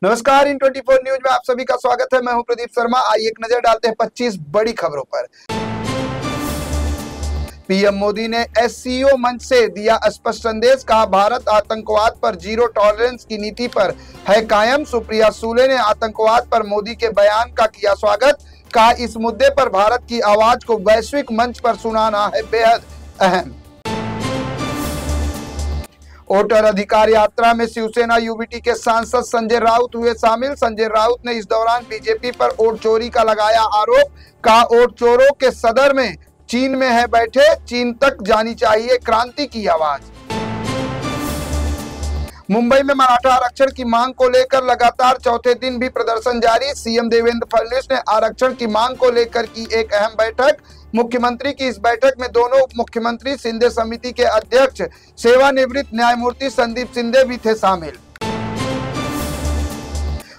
नमस्कार, इन 24 न्यूज में आप सभी का स्वागत है। मैं हूं प्रदीप शर्मा। आइए एक नजर डालते हैं 25 बड़ी खबरों पर। पीएम मोदी ने एससीओ मंच से दिया स्पष्ट संदेश, कहा भारत आतंकवाद पर जीरो टॉलरेंस की नीति पर है कायम। सुप्रिया सूले ने आतंकवाद पर मोदी के बयान का किया स्वागत, कहा इस मुद्दे पर भारत की आवाज को वैश्विक मंच पर सुनाना है बेहद अहम। वोटर अधिकार यात्रा में शिवसेना यूबीटी के सांसद संजय राउत हुए शामिल। संजय राउत ने इस दौरान बीजेपी पर वोट चोरी का लगाया आरोप, कहा वोट चोरों के सदर में चीन में है बैठे, चीन तक जानी चाहिए क्रांति की आवाज। मुंबई में मराठा आरक्षण की मांग को लेकर लगातार चौथे दिन भी प्रदर्शन जारी। सीएम देवेंद्र फडणवीस ने आरक्षण की मांग को लेकर की एक अहम बैठक। मुख्यमंत्री की इस बैठक में दोनों उप मुख्यमंत्री, शिंदे समिति के अध्यक्ष, सेवानिवृत्त न्यायमूर्ति संदीप शिंदे भी थे शामिल।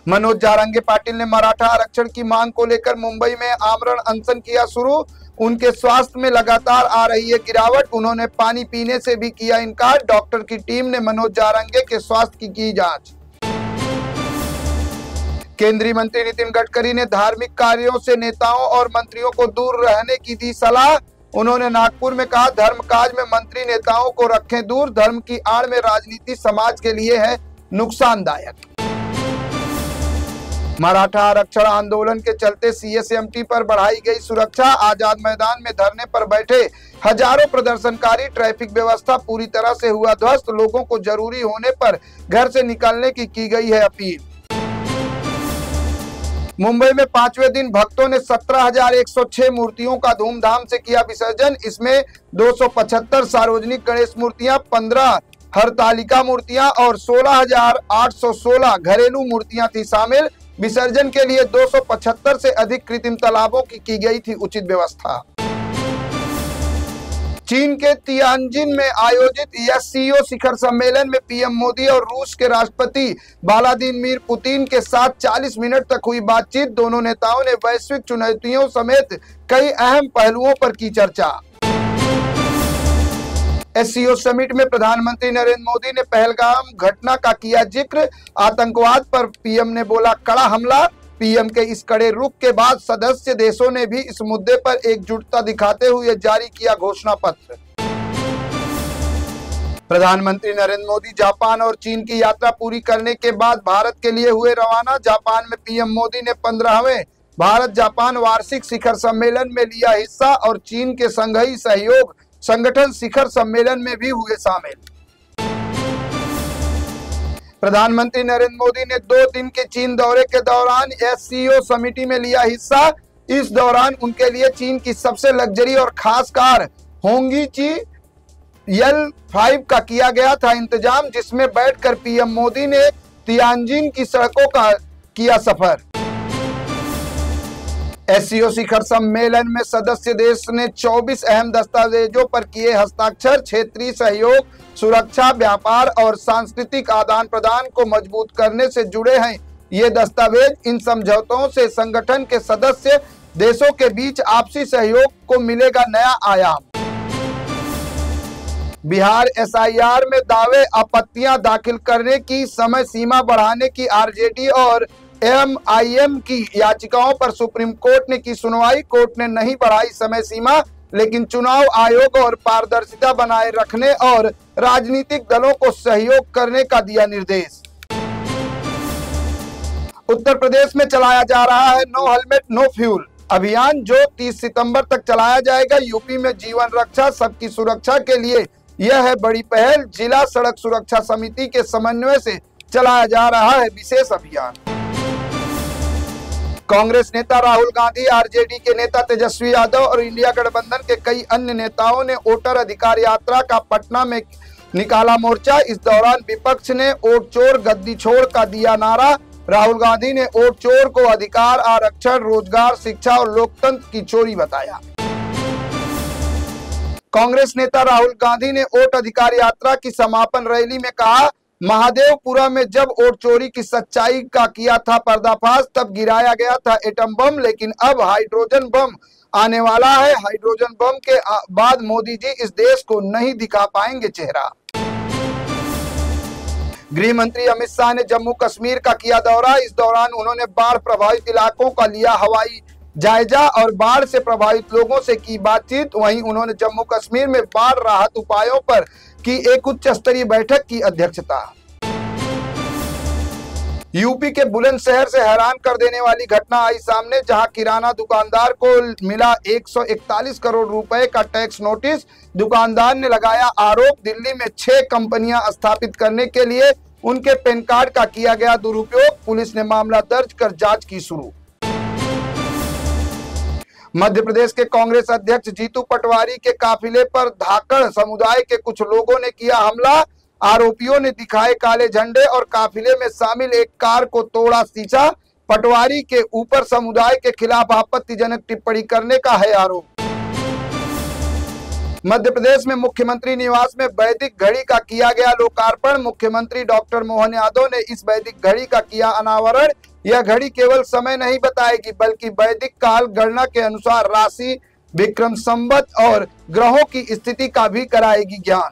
मनोज जारंगे पाटिल ने मराठा आरक्षण की मांग को लेकर मुंबई में आमरण अनशन किया शुरू। उनके स्वास्थ्य में लगातार आ रही है गिरावट, उन्होंने पानी पीने से भी किया इनकार। डॉक्टर की टीम ने मनोज जारंगे के स्वास्थ्य की जांच। केंद्रीय मंत्री नितिन गडकरी ने धार्मिक कार्यों से नेताओं और मंत्रियों को दूर रहने की दी सलाह। उन्होंने नागपुर में कहा धर्म काज में मंत्री नेताओं को रखें दूर, धर्म की आड़ में राजनीति समाज के लिए है नुकसानदायक। मराठा आरक्षण आंदोलन के चलते सीएसएमटी पर बढ़ाई गई सुरक्षा। आजाद मैदान में धरने पर बैठे हजारों प्रदर्शनकारी, ट्रैफिक व्यवस्था पूरी तरह से हुआ ध्वस्त। लोगों को जरूरी होने पर घर से निकलने की गई है अपील। मुंबई में 5वें दिन भक्तों ने 17,106 मूर्तियों का धूमधाम से किया विसर्जन। इसमें 275 सार्वजनिक गणेश मूर्तियां, 15 हरतालिका मूर्तियां और 16,816 घरेलू मूर्तियां थी शामिल। विसर्जन के लिए 275 से अधिक कृत्रिम तालाबों की गई थी उचित व्यवस्था। चीन के तियानजिन में आयोजित एससीओ शिखर सम्मेलन में पीएम मोदी और रूस के राष्ट्रपति व्लादिमीर पुतिन के साथ 40 मिनट तक हुई बातचीत। दोनों नेताओं ने वैश्विक चुनौतियों समेत कई अहम पहलुओं पर की चर्चा। एससीओ समिट में प्रधानमंत्री नरेंद्र मोदी ने पहलगाम घटना का किया जिक्र। आतंकवाद पर पीएम ने बोला कड़ा हमला। पीएम के इस कड़े रुख के बाद सदस्य देशों ने भी इस मुद्दे पर एकजुटता दिखाते हुए जारी किया घोषणा पत्र। प्रधानमंत्री नरेंद्र मोदी जापान और चीन की यात्रा पूरी करने के बाद भारत के लिए हुए रवाना। जापान में पीएम मोदी ने 15वें भारत जापान वार्षिक शिखर सम्मेलन में लिया हिस्सा और चीन के संघाई सहयोग संगठन शिखर सम्मेलन में भी हुए शामिल। प्रधानमंत्री नरेंद्र मोदी ने 2 दिन के चीन दौरे के दौरान एससीओ समिति में लिया हिस्सा। इस दौरान उनके लिए चीन की सबसे लग्जरी और खास कार होंगी L5 का किया गया था इंतजाम, जिसमें बैठकर पीएम मोदी ने तियानजिन की सड़कों का किया सफर। एससीओ शिखर सम्मेलन में सदस्य देश ने 24 अहम दस्तावेजों पर किए हस्ताक्षर। क्षेत्रीय सहयोग, सुरक्षा, व्यापार और सांस्कृतिक आदान प्रदान को मजबूत करने से जुड़े हैं ये दस्तावेज। इन समझौतों से संगठन के सदस्य देशों के बीच आपसी सहयोग को मिलेगा नया आयाम। बिहार एसआईआर में दावे आपत्तियां दाखिल करने की समय सीमा बढ़ाने की आरजेडी और एमआईएम की याचिकाओं पर सुप्रीम कोर्ट ने की सुनवाई। कोर्ट ने नहीं बढ़ाई समय सीमा, लेकिन चुनाव आयोग और पारदर्शिता बनाए रखने और राजनीतिक दलों को सहयोग करने का दिया निर्देश। उत्तर प्रदेश में चलाया जा रहा है नो हेलमेट नो फ्यूल अभियान, जो 30 सितंबर तक चलाया जाएगा। यूपी में जीवन रक्षा सबकी सुरक्षा के लिए यह है बड़ी पहल। जिला सड़क सुरक्षा समिति के समन्वय से चलाया जा रहा है विशेष अभियान। कांग्रेस नेता राहुल गांधी, आरजेडी के नेता तेजस्वी यादव और इंडिया गठबंधन के कई अन्य नेताओं ने वोटर अधिकार यात्रा का पटना में निकाला मोर्चा। इस दौरान विपक्ष ने वोट चोर गद्दी छोड़ का दिया नारा। राहुल गांधी ने वोट चोर को अधिकार, आरक्षण, रोजगार, शिक्षा और लोकतंत्र की चोरी बताया। कांग्रेस नेता राहुल गांधी ने वोट अधिकार यात्रा की समापन रैली में कहा, महादेवपुरा में जब वोट चोरी की सच्चाई का किया था पर्दाफाश, तब गिराया गया था एटम बम, लेकिन अब हाइड्रोजन बम आने वाला है। हाइड्रोजन बम के बाद मोदी जी इस देश को नहीं दिखा पाएंगे चेहरा। गृह मंत्री अमित शाह ने जम्मू कश्मीर का किया दौरा। इस दौरान उन्होंने बाढ़ प्रभावित इलाकों का लिया हवाई जायजा और बाढ़ से प्रभावित लोगों से की बातचीत। वहीं उन्होंने जम्मू कश्मीर में बाढ़ राहत उपायों पर की एक उच्च स्तरीय बैठक की अध्यक्षता। यूपी के बुलंदशहर से हैरान कर देने वाली घटना आई सामने, जहां किराना दुकानदार को मिला 141 करोड़ रुपए का टैक्स नोटिस। दुकानदार ने लगाया आरोप, दिल्ली में 6 कंपनियां स्थापित करने के लिए उनके पैन कार्ड का किया गया दुरुपयोग। पुलिस ने मामला दर्ज कर जांच की शुरू। मध्य प्रदेश के कांग्रेस अध्यक्ष जीतू पटवारी के काफिले पर धाकड़ समुदाय के कुछ लोगों ने किया हमला। आरोपियों ने दिखाए काले झंडे और काफिले में शामिल एक कार को तोड़ा शीशा। पटवारी के ऊपर समुदाय के खिलाफ आपत्तिजनक टिप्पणी करने का है आरोप। मध्य प्रदेश में मुख्यमंत्री निवास में वैदिक घड़ी का किया गया लोकार्पण। मुख्यमंत्री डॉक्टर मोहन यादव ने इस वैदिक घड़ी का किया अनावरण। यह घड़ी केवल समय नहीं बताएगी, बल्कि वैदिक काल गणना के अनुसार राशि, विक्रम संवत और ग्रहों की स्थिति का भी कराएगी ज्ञान।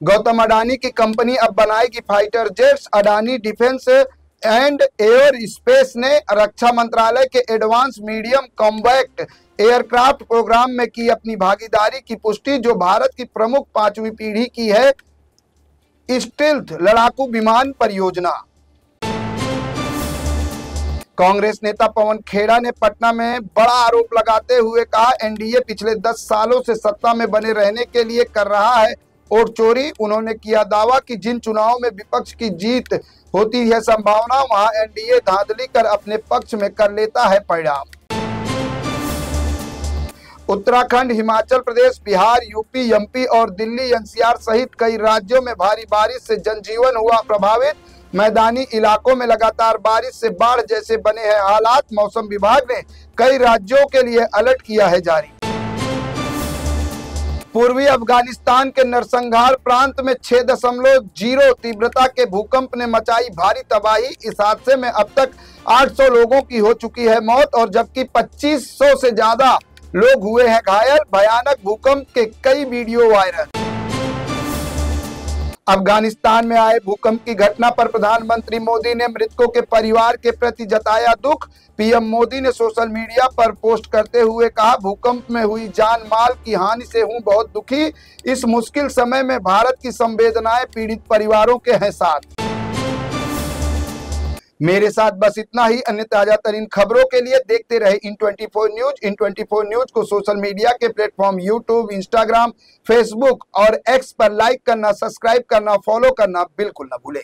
गौतम अडानी की कंपनी अब बनाएगी fighter jets. Adani defence and aerospace ने रक्षा मंत्रालय के advance medium combat aircraft programme में की अपनी भागीदारी की पुष्टि, जो भारत की प्रमुख 5वीं पीढ़ी की है स्टील्थ लड़ाकू विमान परियोजना। कांग्रेस नेता पवन खेड़ा ने पटना में बड़ा आरोप लगाते हुए कहा, एनडीए पिछले 10 सालों से सत्ता में बने रहने के लिए कर रहा है वोट चोरी। उन्होंने किया दावा कि जिन चुनावों में विपक्ष की जीत होती है संभावना, वहां एनडीए धांधली कर अपने पक्ष में कर लेता है परिणाम। उत्तराखंड, हिमाचल प्रदेश, बिहार, यूपी, एमपी और दिल्ली एनसीआर सहित कई राज्यों में भारी बारिश से जनजीवन हुआ प्रभावित। मैदानी इलाकों में लगातार बारिश से बाढ़ जैसे बने हैं हालात। मौसम विभाग ने कई राज्यों के लिए अलर्ट किया है जारी। पूर्वी अफगानिस्तान के नरसंहार प्रांत में 6.0 तीव्रता के भूकंप ने मचाई भारी तबाही। इस हादसे में अब तक 800 लोगों की हो चुकी है मौत और जबकि 2500 से ज्यादा लोग हुए हैं घायल। भयानक भूकंप के कई वीडियो वायरल। अफगानिस्तान में आए भूकंप की घटना पर प्रधानमंत्री मोदी ने मृतकों के परिवार के प्रति जताया दुख। पीएम मोदी ने सोशल मीडिया पर पोस्ट करते हुए कहा, भूकंप में हुई जान माल की हानि से हूं बहुत दुखी। इस मुश्किल समय में भारत की संवेदनाएं पीड़ित परिवारों के हैं साथ। मेरे साथ बस इतना ही। अन्य ताजा तरीन खबरों के लिए देखते रहे इन24 न्यूज। इन24 न्यूज को सोशल मीडिया के प्लेटफॉर्म यूट्यूब, इंस्टाग्राम, फेसबुक और एक्स पर लाइक करना, सब्सक्राइब करना, फॉलो करना बिल्कुल न भूलें।